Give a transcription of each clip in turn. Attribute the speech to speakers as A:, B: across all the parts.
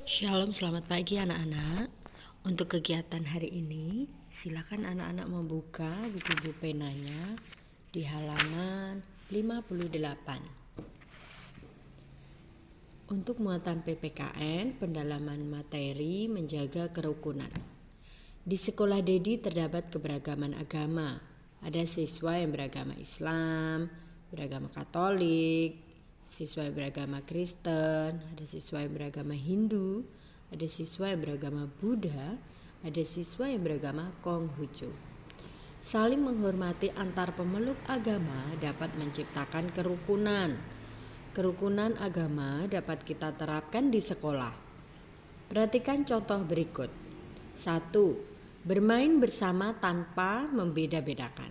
A: Shalom, selamat pagi anak-anak. Untuk kegiatan hari ini, silakan anak-anak membuka buku penanya di halaman 58. Untuk muatan PPKN, pendalaman materi menjaga kerukunan. Di sekolah Dedi terdapat keberagaman agama. Ada siswa yang beragama Islam, beragama Katolik, siswa yang beragama Kristen, ada siswa yang beragama Hindu, ada siswa yang beragama Buddha, ada siswa yang beragama Konghucu. Saling menghormati antar pemeluk agama dapat menciptakan kerukunan. Kerukunan agama dapat kita terapkan di sekolah. Perhatikan contoh berikut. 1. Bermain bersama tanpa membeda-bedakan.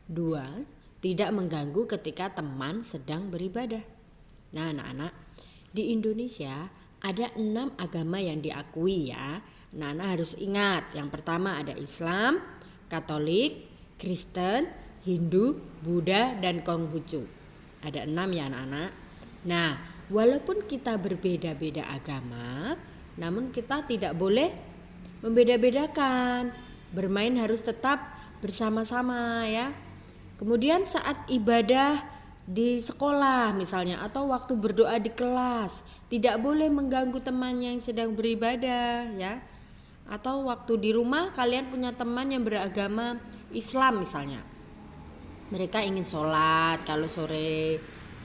A: 2. Tidak mengganggu ketika teman sedang beribadah. Nah anak-anak, di Indonesia ada 6 agama yang diakui ya. Anak-anak harus ingat, yang pertama ada Islam, Katolik, Kristen, Hindu, Buddha, dan Konghucu. Ada 6 ya anak-anak. Nah, walaupun kita berbeda-beda agama, namun kita tidak boleh membeda-bedakan. Bermain harus tetap bersama-sama ya. Kemudian saat ibadah di sekolah misalnya atau waktu berdoa di kelas, tidak boleh mengganggu temannya yang sedang beribadah ya. Atau waktu di rumah kalian punya teman yang beragama Islam misalnya. Mereka ingin sholat kalau sore,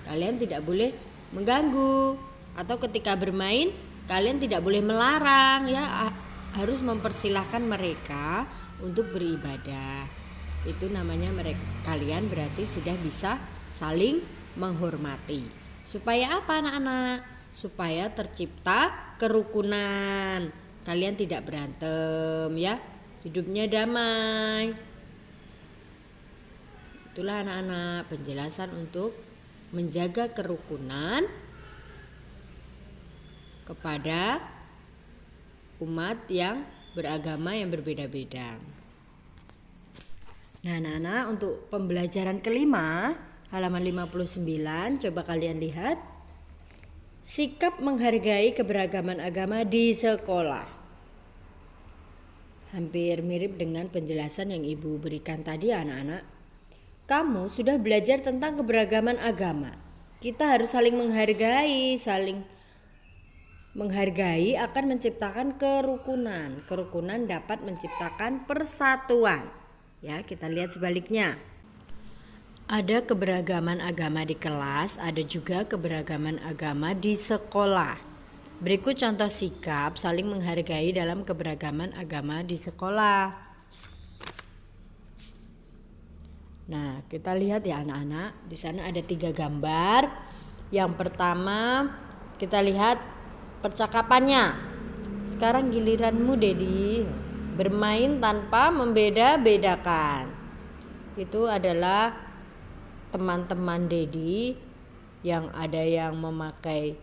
A: kalian tidak boleh mengganggu. Atau ketika bermain kalian tidak boleh melarang ya, harus mempersilahkan mereka untuk beribadah. Itu namanya kalian berarti sudah bisa saling menghormati. Supaya apa anak-anak? Supaya tercipta kerukunan. Kalian tidak berantem ya. Hidupnya damai. Itulah anak-anak penjelasan untuk menjaga kerukunan kepada umat yang beragama yang berbeda-beda. Nah anak-anak, untuk pembelajaran kelima halaman 59, coba kalian lihat sikap menghargai keberagaman agama di sekolah. Hampir mirip dengan penjelasan yang ibu berikan tadi anak-anak. Kamu sudah belajar tentang keberagaman agama. Kita harus saling menghargai, Menghargai akan menciptakan kerukunan. Kerukunan dapat menciptakan persatuan. Ya, kita lihat sebaliknya. Ada keberagaman agama di kelas, ada juga keberagaman agama di sekolah. Berikut contoh sikap saling menghargai dalam keberagaman agama di sekolah. Nah, kita lihat ya anak-anak. Di sana ada 3 gambar. Yang pertama, kita lihat percakapannya. Sekarang giliranmu Dedi. Bermain tanpa membeda-bedakan. Itu adalah teman-teman Dedi yang ada yang memakai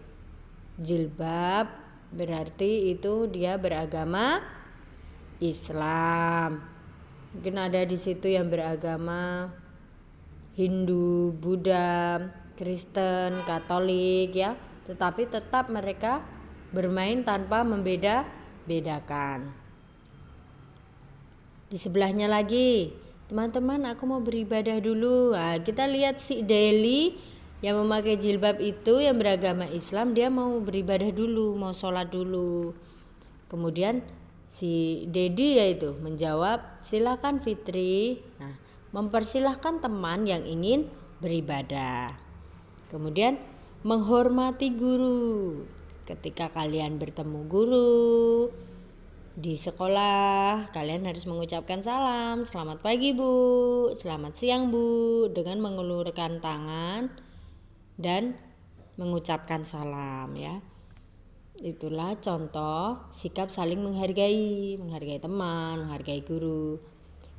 A: jilbab, berarti itu dia beragama Islam. Mungkin ada di situ yang beragama Hindu, Buddha, Kristen, Katolik ya. Tetapi tetap mereka bermain tanpa membeda-bedakan. Di sebelahnya lagi, teman-teman aku mau beribadah dulu. Nah, kita lihat si Deli yang memakai jilbab itu yang beragama Islam, dia mau beribadah dulu, mau sholat dulu. Kemudian si Dedi yaitu menjawab, silakan Fitri. Nah, mempersilahkan teman yang ingin beribadah. Kemudian menghormati guru. Ketika kalian bertemu guru di sekolah, kalian harus mengucapkan salam. Selamat pagi Bu, selamat siang Bu, dengan mengulurkan tangan dan mengucapkan salam ya. Itulah contoh sikap saling menghargai teman, menghargai guru.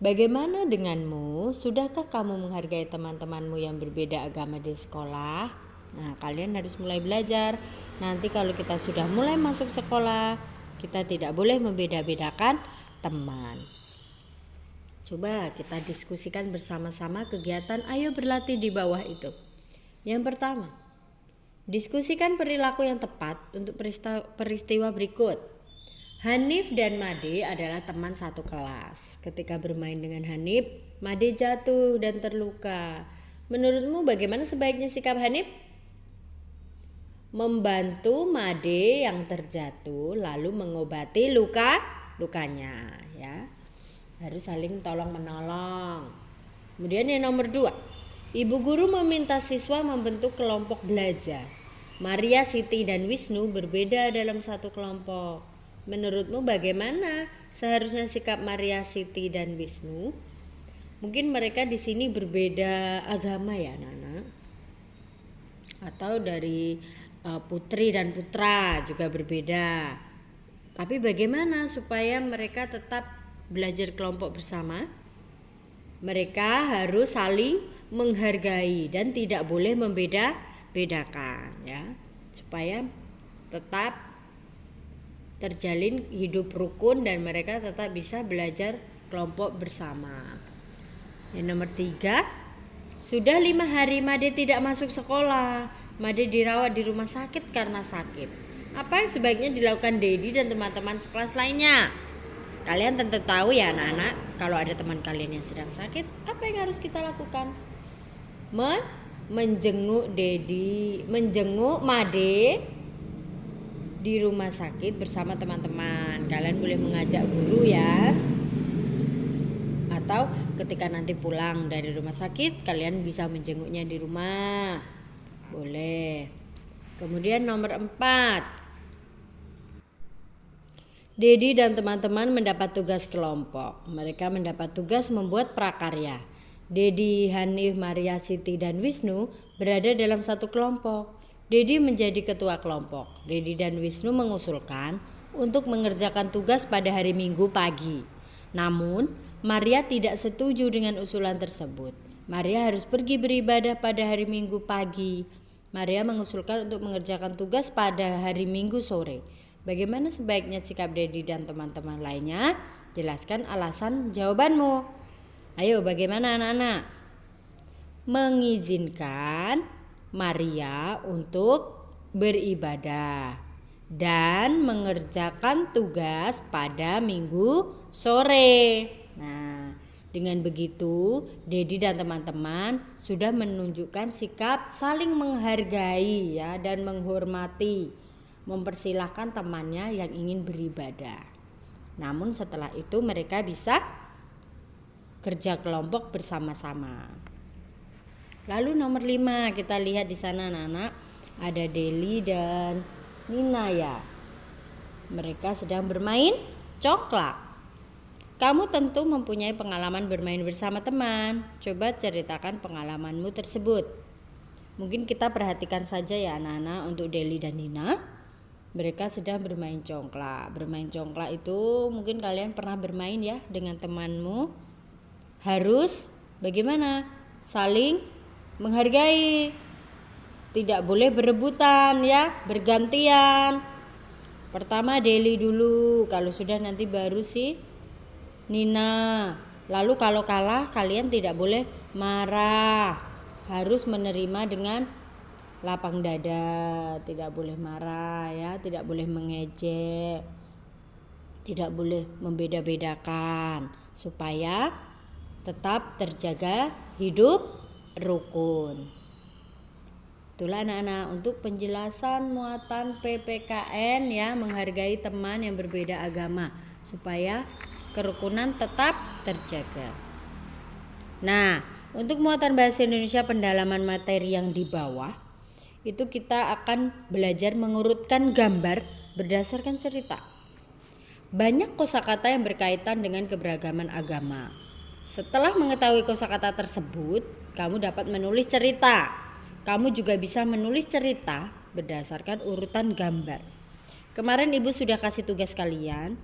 A: Bagaimana denganmu? Sudahkah kamu menghargai teman-temanmu yang berbeda agama di sekolah? Nah, kalian harus mulai belajar. Nanti kalau kita sudah mulai masuk sekolah, kita tidak boleh membeda-bedakan teman. Coba kita diskusikan bersama-sama kegiatan ayo berlatih di bawah itu. Yang pertama, Diskusikan perilaku yang tepat untuk peristiwa berikut. Hanif dan Made adalah teman satu kelas. Ketika bermain dengan Hanif, Made jatuh dan terluka. Menurutmu bagaimana sebaiknya sikap Hanif? Membantu Made yang terjatuh lalu mengobati lukanya, ya. Harus saling tolong menolong. Kemudian yang nomor 2, ibu guru meminta siswa membentuk kelompok belajar. Maria, Siti, dan Wisnu berbeda dalam satu kelompok. Menurutmu bagaimana seharusnya sikap Maria, Siti, dan Wisnu? Mungkin mereka di sini berbeda agama ya, anak-anak. Atau dari putri dan putra juga berbeda. Tapi bagaimana supaya mereka tetap belajar kelompok bersama? Mereka harus saling menghargai dan tidak boleh membedakan, ya, supaya tetap terjalin hidup rukun dan mereka tetap bisa belajar kelompok bersama. Yang nomor 3, sudah 5 hari Made tidak masuk sekolah. Made dirawat di rumah sakit karena sakit. Apa yang sebaiknya dilakukan Dedi dan teman-teman sekelas lainnya? Kalian tentu tahu ya anak-anak, kalau ada teman kalian yang sedang sakit, apa yang harus kita lakukan? Menjenguk Made di rumah sakit bersama teman-teman. Kalian boleh mengajak guru ya. Atau ketika nanti pulang dari rumah sakit, kalian bisa menjenguknya di rumah. Boleh. Kemudian nomor 4, Dedi dan teman-teman mendapat tugas kelompok. Mereka mendapat tugas membuat prakarya. Dedi, Hanif, Maria, Siti, dan Wisnu berada dalam satu kelompok. Dedi menjadi ketua kelompok. Dedi dan Wisnu mengusulkan untuk mengerjakan tugas pada hari Minggu pagi. Namun, Maria tidak setuju dengan usulan tersebut. Maria harus pergi beribadah pada hari Minggu pagi. Maria mengusulkan untuk mengerjakan tugas pada hari Minggu sore. Bagaimana sebaiknya sikap Dedi dan teman-teman lainnya? Jelaskan alasan jawabanmu. Ayo, bagaimana anak-anak? Mengizinkan Maria untuk beribadah dan mengerjakan tugas pada Minggu sore. Nah, dengan begitu Dedi dan teman-teman sudah menunjukkan sikap saling menghargai ya dan menghormati, mempersilahkan temannya yang ingin beribadah. Namun setelah itu mereka bisa kerja kelompok bersama-sama. Lalu nomor 5, kita lihat di sana anak-anak, ada Deli dan Nina ya. Mereka sedang bermain congklak. Kamu tentu mempunyai pengalaman bermain bersama teman. Coba ceritakan pengalamanmu tersebut. Mungkin kita perhatikan saja ya anak-anak untuk Deli dan Nina. Mereka sedang bermain congklak. Bermain congklak itu mungkin kalian pernah bermain ya dengan temanmu. Harus bagaimana? Saling menghargai. Tidak boleh berebutan ya, bergantian. Pertama Deli dulu, kalau sudah nanti baru si Nina. Lalu kalau kalah kalian tidak boleh marah. Harus menerima dengan lapang dada, tidak boleh marah ya, tidak boleh mengejek. Tidak boleh membeda-bedakan supaya tetap terjaga hidup rukun. Itulah anak-anak untuk penjelasan muatan PPKN ya, menghargai teman yang berbeda agama supaya kerukunan tetap terjaga. Nah, untuk muatan bahasa Indonesia pendalaman materi yang di bawah itu kita akan belajar mengurutkan gambar berdasarkan cerita. Banyak kosakata yang berkaitan dengan keberagaman agama. Setelah mengetahui kosakata tersebut, kamu dapat menulis cerita. Kamu juga bisa menulis cerita berdasarkan urutan gambar. Kemarin Ibu sudah kasih tugas kalian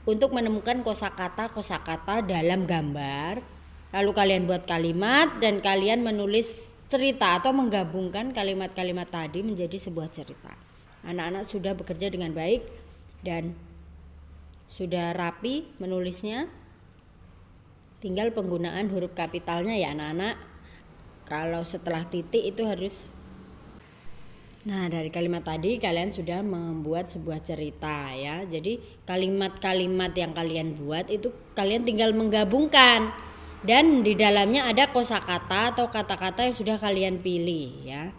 A: untuk menemukan kosakata dalam gambar. Lalu kalian buat kalimat dan kalian menulis cerita atau menggabungkan kalimat-kalimat tadi menjadi sebuah cerita. Anak-anak sudah bekerja dengan baik dan sudah rapi menulisnya. Tinggal penggunaan huruf kapitalnya ya anak-anak. Kalau setelah titik itu harus Nah, dari kalimat tadi kalian sudah membuat sebuah cerita ya. Jadi kalimat-kalimat yang kalian buat itu kalian tinggal menggabungkan. Dan di dalamnya ada kosakata atau kata-kata yang sudah kalian pilih ya.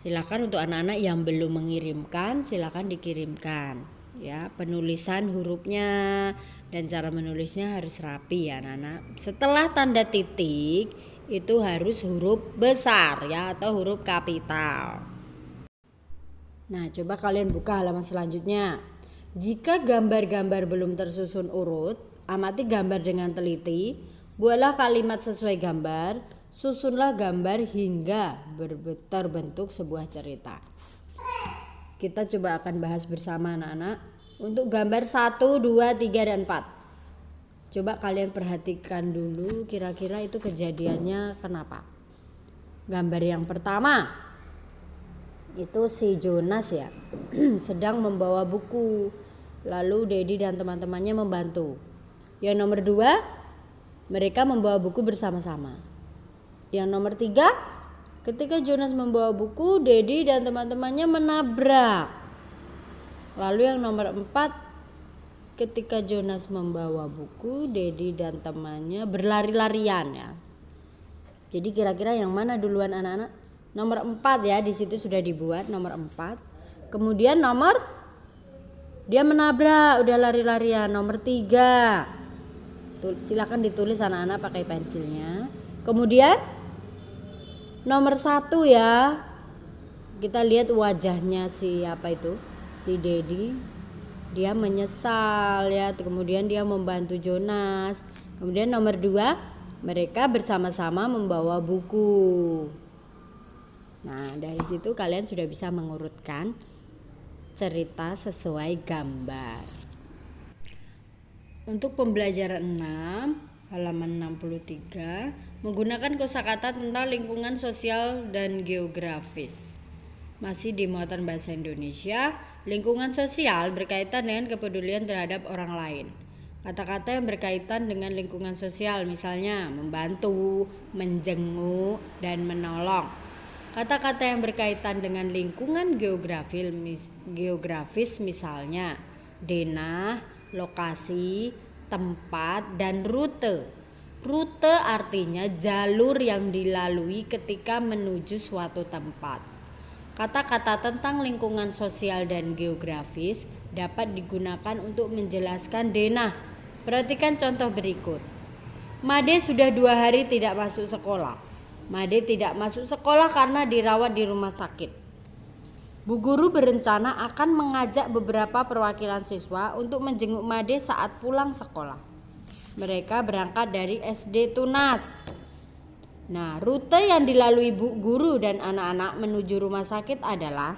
A: Silakan untuk anak-anak yang belum mengirimkan, silakan dikirimkan ya. Penulisan hurufnya dan cara menulisnya harus rapi ya anak-anak. Setelah tanda titik itu harus huruf besar ya atau huruf kapital. Nah, coba kalian buka halaman selanjutnya. Jika gambar-gambar belum tersusun urut, amati gambar dengan teliti, buatlah kalimat sesuai gambar, susunlah gambar hingga terbentuk sebuah cerita. Kita coba akan bahas bersama anak-anak untuk gambar 1, 2, 3, dan 4. Coba kalian perhatikan dulu kira-kira itu kejadiannya kenapa. Gambar yang pertama itu si Jonas ya sedang membawa buku. Lalu Dedi dan teman-temannya membantu. Yang nomor 2, mereka membawa buku bersama-sama. Yang nomor 3, ketika Jonas membawa buku, Dedi dan teman-temannya menabrak. Lalu yang nomor 4, ketika Jonas membawa buku, Dedi dan temannya berlari-larian ya. Jadi kira-kira yang mana duluan anak-anak? Nomor 4 ya, di situ sudah dibuat nomor 4. Kemudian nomor dia menabrak, udah lari-larian. Nomor 3. Silakan ditulis anak-anak pakai pensilnya. Kemudian nomor 1 ya. Kita lihat wajahnya si Dedi. Dia menyesal ya, kemudian dia membantu Jonas. Kemudian nomor 2, mereka bersama-sama membawa buku. Nah, dari situ kalian sudah bisa mengurutkan cerita sesuai gambar. Untuk pembelajaran 6, halaman 63, menggunakan kosakata tentang lingkungan sosial dan geografis. Masih di muatan bahasa Indonesia. Lingkungan sosial berkaitan dengan kepedulian terhadap orang lain. Kata-kata yang berkaitan dengan lingkungan sosial misalnya membantu, menjenguk, dan menolong. Kata-kata yang berkaitan dengan lingkungan geografis misalnya denah, lokasi, tempat, dan rute. Rute artinya jalur yang dilalui ketika menuju suatu tempat. Kata-kata tentang lingkungan sosial dan geografis dapat digunakan untuk menjelaskan denah. Perhatikan contoh berikut. Made sudah 2 hari tidak masuk sekolah. Made tidak masuk sekolah karena dirawat di rumah sakit. Bu guru berencana akan mengajak beberapa perwakilan siswa untuk menjenguk Made saat pulang sekolah. Mereka berangkat dari SD Tunas. Nah, rute yang dilalui bu guru dan anak-anak menuju rumah sakit adalah,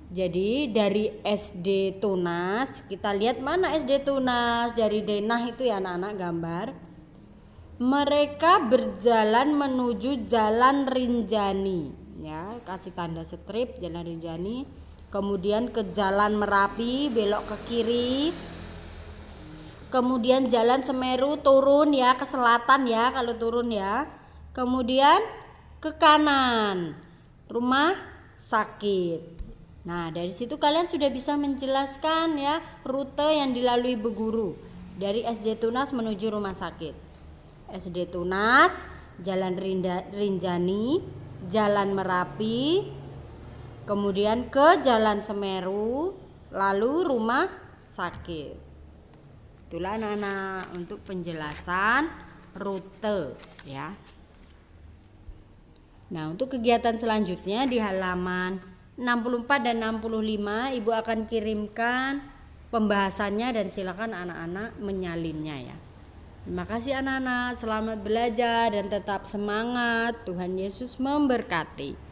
A: jadi dari SD Tunas, kita lihat mana SD Tunas, dari denah itu ya anak-anak gambar. Mereka berjalan menuju Jalan Rinjani, ya kasih tanda strip Jalan Rinjani. Kemudian ke Jalan Merapi, belok ke kiri. Kemudian Jalan Semeru turun ya ke selatan ya kalau turun ya. Kemudian ke kanan, rumah sakit. Nah, dari situ kalian sudah bisa menjelaskan ya rute yang dilalui bu guru dari SD Tunas menuju rumah sakit. SD Tunas, Jalan Rinjani, Jalan Merapi, kemudian ke Jalan Semeru, lalu rumah sakit. Itulah anak-anak untuk penjelasan rute ya. Nah, untuk kegiatan selanjutnya di halaman 64 dan 65 Ibu akan kirimkan pembahasannya dan silakan anak-anak menyalinnya ya. Terima kasih anak-anak, selamat belajar dan tetap semangat. Tuhan Yesus memberkati.